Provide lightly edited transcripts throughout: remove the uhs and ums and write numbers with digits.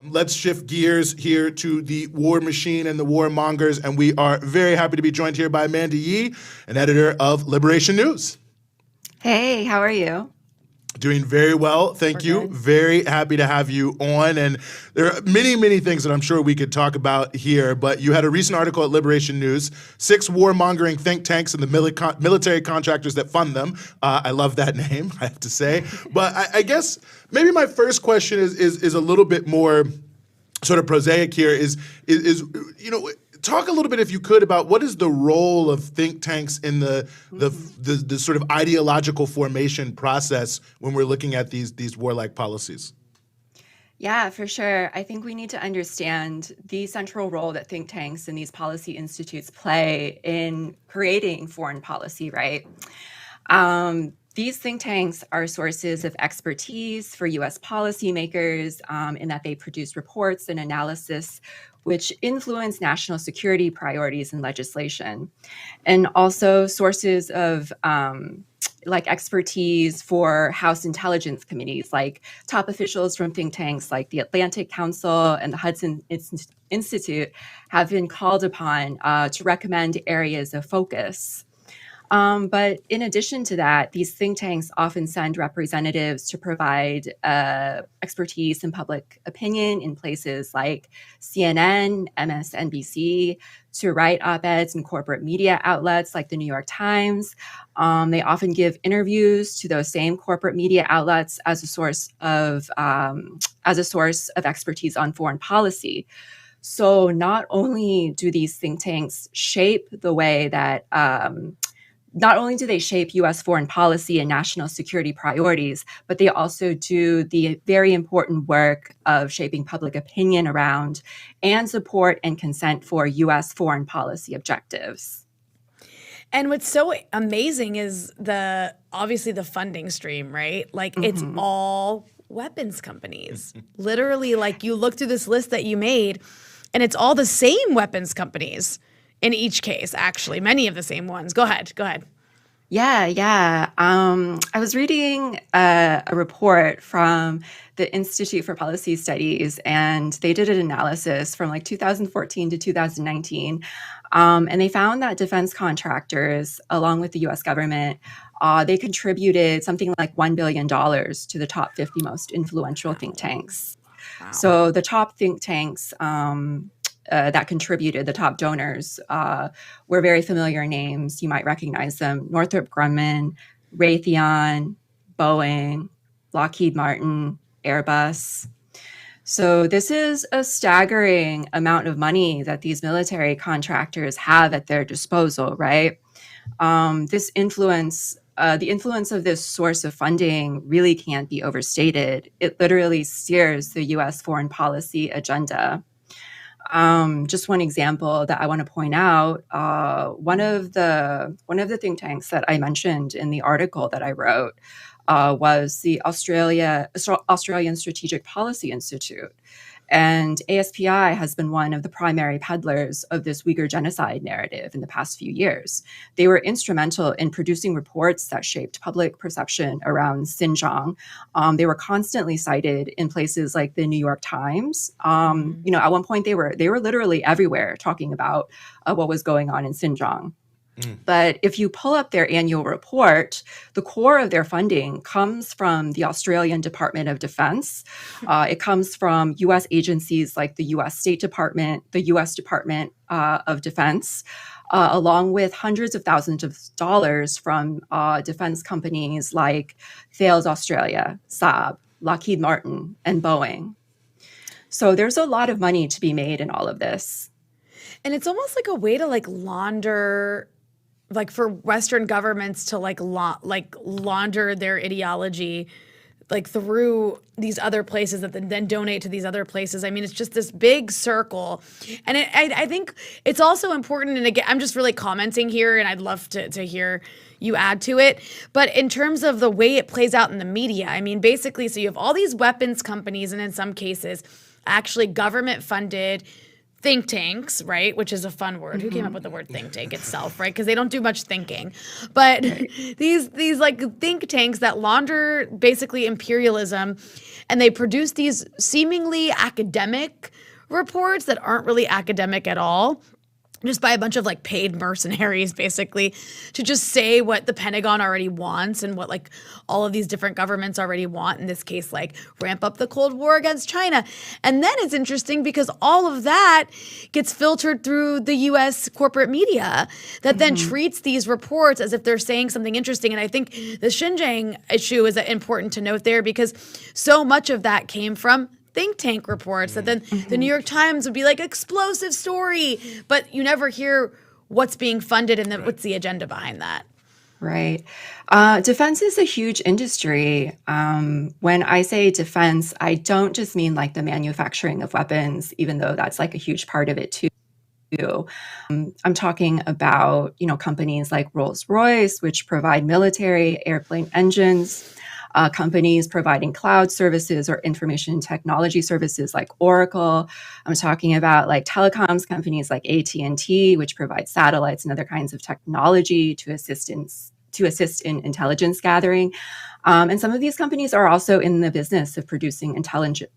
Let's shift gears here to the war machine and the warmongers, and we are very happy to be joined here by Amanda Yee, an editor of Liberation News. Hey, how are you? Doing very well, thank you. Good. Very happy to have you on, and there are many, many things that I'm sure we could talk about here, but you had a recent article at Liberation News, 6 warmongering think tanks and the military contractors that fund them. I love that name, I have to say. But I guess maybe my first question is a little bit more sort of prosaic here, is talk a little bit, if you could, about what is the role of think tanks in the sort of ideological formation process when we're looking at these warlike policies. Yeah, for sure. I think we need to understand the central role that think tanks and these policy institutes play in creating foreign policy, right? These think tanks are sources of expertise for U.S. policymakers in that they produce reports and analysis which influence national security priorities and legislation, and also sources of expertise for House intelligence committees, like top officials from think tanks like the Atlantic Council and the Hudson Institute have been called upon to recommend areas of focus. But in addition to that, these think tanks often send representatives to provide expertise in public opinion in places like CNN, MSNBC, to write op-eds in corporate media outlets like the New York Times. They often give interviews to those same corporate media outlets as a source of expertise on foreign policy. So not only do these think tanks shape the way that not only do they shape U.S. foreign policy and national security priorities, but they also do the very important work of shaping public opinion around and support and consent for U.S. foreign policy objectives. And what's so amazing is obviously the funding stream, right? Like it's all weapons companies. Literally, like you look through this list that you made, and it's all the same weapons companies. In each case, actually, many of the same ones. Go ahead. Yeah. I was reading a report from the Institute for Policy Studies, and they did an analysis from like 2014 to 2019. And they found that defense contractors, along with the U.S. government, they contributed something like $1 billion to the top 50 most influential think tanks. Wow. So the top think tanks that contributed, the top donors, were very familiar names. You might recognize them: Northrop Grumman, Raytheon, Boeing, Lockheed Martin, Airbus. So this is a staggering amount of money that these military contractors have at their disposal, right? The influence of this source of funding really can't be overstated. It literally steers the U.S. foreign policy agenda. Just one example that I want to point out, one of the think tanks that I mentioned in the article that I wrote was the Australian Strategic Policy Institute. And ASPI has been one of the primary peddlers of this Uyghur genocide narrative in the past few years. They were instrumental in producing reports that shaped public perception around Xinjiang. They were constantly cited in places like the New York Times. At one point they were literally everywhere talking about what was going on in Xinjiang. But if you pull up their annual report, the core of their funding comes from the Australian Department of Defense. It comes from U.S. agencies like the U.S. State Department, the U.S. Department of Defense, along with hundreds of thousands of dollars from defense companies like Thales Australia, Saab, Lockheed Martin, and Boeing. So there's a lot of money to be made in all of this. And it's almost like a way to launder, for Western governments to launder their ideology through these other places that then donate to these other places. I mean, it's just this big circle. And I think it's also important, and again, I'm just really commenting here, and I'd love to hear you add to it. But in terms of the way it plays out in the media, I mean, basically, so you have all these weapons companies, and in some cases, actually government funded think tanks, right? Which is a fun word. Who came up with the word think tank itself, right? Because they don't do much thinking. But these like think tanks that launder basically imperialism, and they produce these seemingly academic reports that aren't really academic at all, just by a bunch of like paid mercenaries basically to just say what the Pentagon already wants and what like all of these different governments already want. In this case, like ramp up the Cold War against China. And then it's interesting because all of that gets filtered through the US corporate media that then treats these reports as if they're saying something interesting. And I think the Xinjiang issue is important to note there because so much of that came from think tank reports that then the New York Times would be like explosive story, but you never hear what's being funded and then what's the agenda behind that. Right. Defense is a huge industry. When I say defense, I don't just mean like the manufacturing of weapons, even though that's like a huge part of it too. I'm talking about, companies like Rolls-Royce, which provide military airplane engines, companies providing cloud services or information technology services like Oracle. I'm talking about like telecoms companies like AT&T, which provide satellites and other kinds of technology to assist in intelligence gathering. And some of these companies are also in the business of producing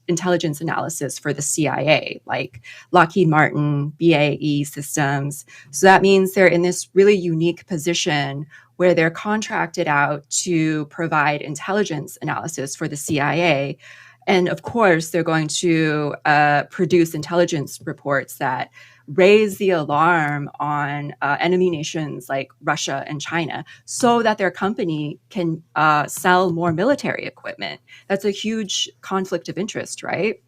intelligence analysis for the CIA, like Lockheed Martin, BAE Systems. So that means they're in this really unique position where they're contracted out to provide intelligence analysis for the CIA. And of course, they're going to produce intelligence reports that raise the alarm on enemy nations like Russia and China so that their company can sell more military equipment. That's a huge conflict of interest, right?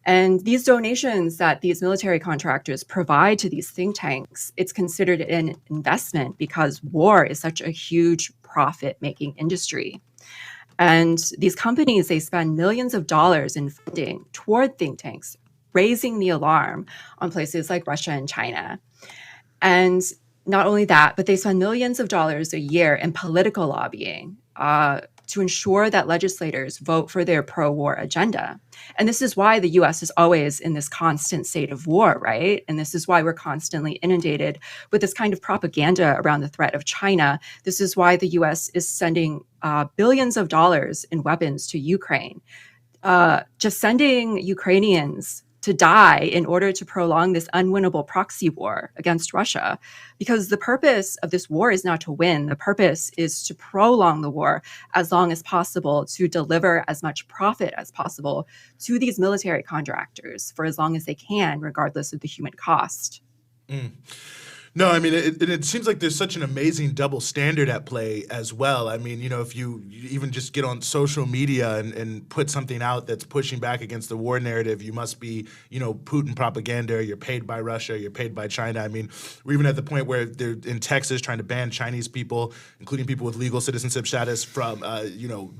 And these donations that these military contractors provide to these think tanks, it's considered an investment because war is such a huge profit-making industry. And these companies, they spend millions of dollars in funding toward think tanks, raising the alarm on places like Russia and China. And not only that, but they spend millions of dollars a year in political lobbying to ensure that legislators vote for their pro-war agenda. And this is why the US is always in this constant state of war, right? And this is why we're constantly inundated with this kind of propaganda around the threat of China. This is why the US is sending billions of dollars in weapons to Ukraine, just sending Ukrainians to die in order to prolong this unwinnable proxy war against Russia. Because the purpose of this war is not to win. The purpose is to prolong the war as long as possible, to deliver as much profit as possible to these military contractors for as long as they can, regardless of the human cost. No, I mean, it seems like there's such an amazing double standard at play as well. I mean, if you even just get on social media and put something out that's pushing back against the war narrative, you must be, Putin propaganda, you're paid by Russia, you're paid by China. I mean, we're even at the point where they're in Texas trying to ban Chinese people, including people with legal citizenship status, from,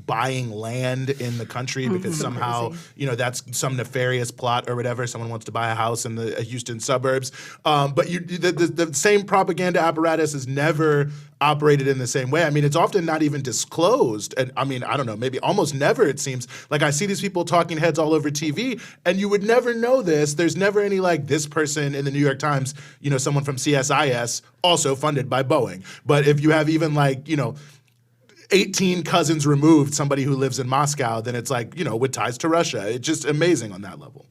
buying land in the country because somehow, that's some nefarious plot or whatever. Someone wants to buy a house in the Houston suburbs. But the same propaganda apparatus is never operated in the same way. I mean, it's often not even disclosed. And I mean, I don't know, maybe almost never, it seems. Like I see these people talking heads all over TV, and you would never know this. There's never any like this person in the New York Times, someone from CSIS, also funded by Boeing. But if you have even like, 18 cousins removed, somebody who lives in Moscow, then it's like, with ties to Russia. It's just amazing on that level.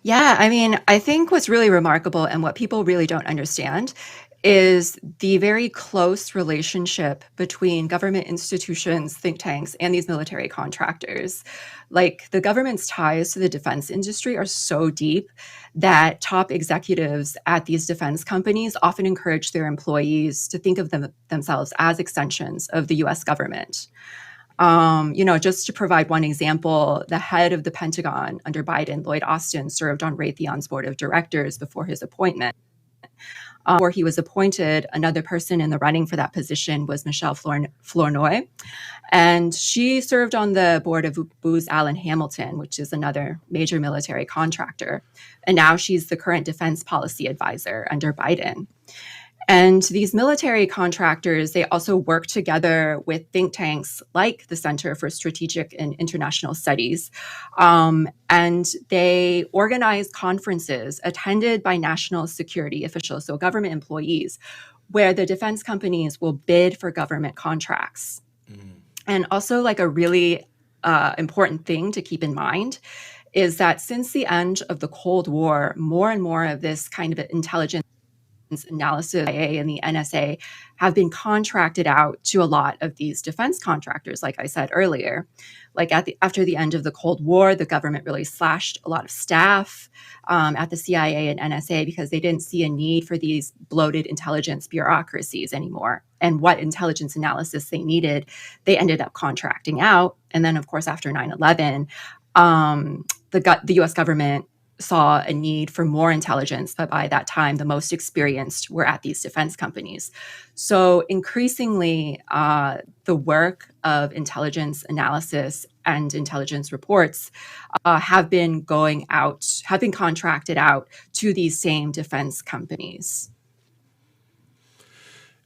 Yeah, I mean, I think what's really remarkable and what people really don't understand is the very close relationship between government institutions, think tanks, and these military contractors. Like the government's ties to the defense industry are so deep that top executives at these defense companies often encourage their employees to think of themselves as extensions of the US government. Just to provide one example, the head of the Pentagon under Biden, Lloyd Austin, served on Raytheon's board of directors before his appointment. Before he was appointed, another person in the running for that position was Michelle Flournoy, and she served on the board of Booz Allen Hamilton, which is another major military contractor. And now she's the current defense policy advisor under Biden. And these military contractors, they also work together with think tanks like the Center for Strategic and International Studies. And they organize conferences attended by national security officials, so government employees, where the defense companies will bid for government contracts. And also, like a really important thing to keep in mind is that since the end of the Cold War, more and more of this kind of intelligence analysis, CIA and the NSA, have been contracted out to a lot of these defense contractors, like I said earlier. Like after the end of the Cold War, the government really slashed a lot of staff at the CIA and NSA because they didn't see a need for these bloated intelligence bureaucracies anymore. And what intelligence analysis they needed, they ended up contracting out. And then, of course, after 9/11, the US government saw a need for more intelligence, but by that time, the most experienced were at these defense companies. So increasingly, the work of intelligence analysis and intelligence reports have been contracted out to these same defense companies.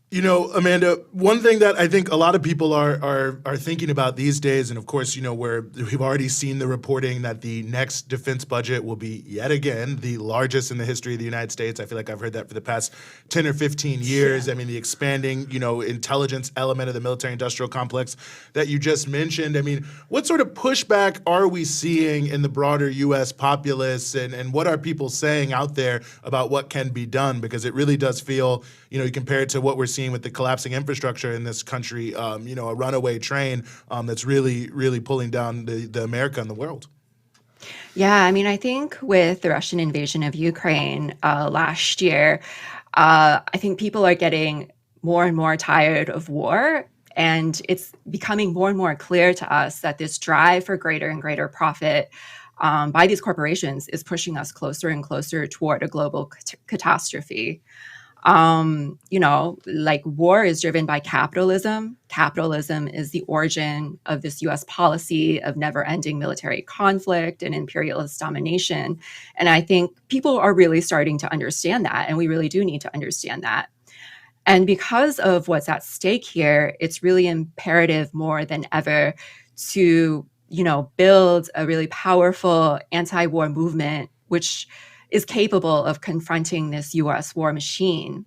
You know, Amanda, one thing that I think a lot of people are thinking about these days, and of course, you know, we've already seen the reporting that the next defense budget will be yet again the largest in the history of the United States. I feel like I've heard that for the past 10 or 15 years. Yeah. I mean, the expanding, you know, intelligence element of the military-industrial complex that you just mentioned. I mean, what sort of pushback are we seeing in the broader U.S. populace, and what are people saying out there about what can be done? Because it really does feel, you know, you compare it to what we're seeing with the collapsing infrastructure in this country, you know, a runaway train that's really, really pulling down the America and the world. Yeah, I mean, I think with the Russian invasion of Ukraine last year, I think people are getting more and more tired of war. And it's becoming more and more clear to us that this drive for greater and greater profit by these corporations is pushing us closer and closer toward a global catastrophe. You know, like war is driven by capitalism. Capitalism is the origin of this US policy of never-ending military conflict and imperialist domination. And I think people are really starting to understand that, and we really do need to understand that. And because of what's at stake here, it's really imperative more than ever to, you know, build a really powerful anti-war movement, which is capable of confronting this US war machine.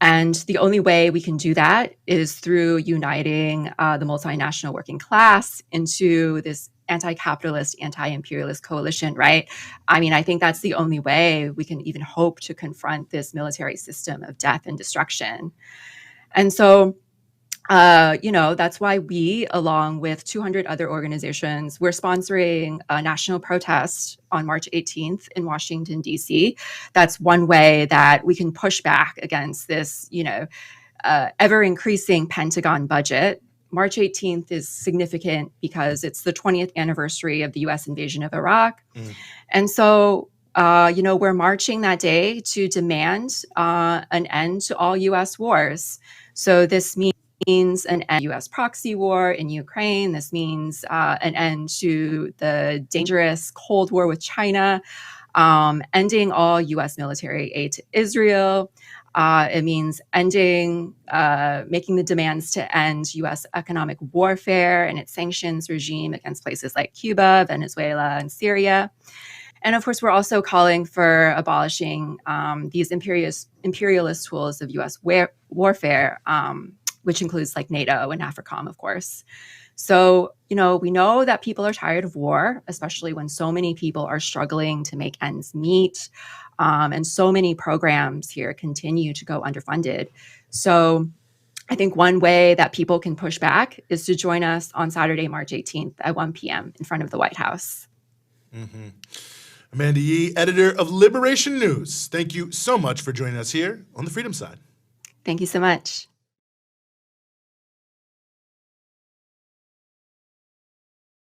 And the only way we can do that is through uniting the multinational working class into this anti-capitalist, anti-imperialist coalition, right? I mean, I think that's the only way we can even hope to confront this military system of death and destruction. And so, you know, that's why we, along with 200 other organizations, we're sponsoring a national protest on March 18th in Washington, D.C. That's one way that we can push back against this, you know, ever increasing Pentagon budget. March 18th is significant because it's the 20th anniversary of the U.S. invasion of Iraq. And so, you know, we're marching that day to demand an end to all U.S. wars. So this means an end to U.S. proxy war in Ukraine. This means an end to the dangerous Cold War with China, ending all U.S. military aid to Israel. It means ending, making the demands to end U.S. economic warfare and its sanctions regime against places like Cuba, Venezuela, and Syria. And of course, we're also calling for abolishing these imperialist tools of U.S. warfare, which includes like NATO and AFRICOM, of course. So, you know, we know that people are tired of war, especially when so many people are struggling to make ends meet. And so many programs here continue to go underfunded. So I think one way that people can push back is to join us on Saturday, March 18th at 1 p.m. in front of the White House. Mm-hmm. Amanda Yee, editor of Liberation News. Thank you so much for joining us here on the Freedom Side. Thank you so much.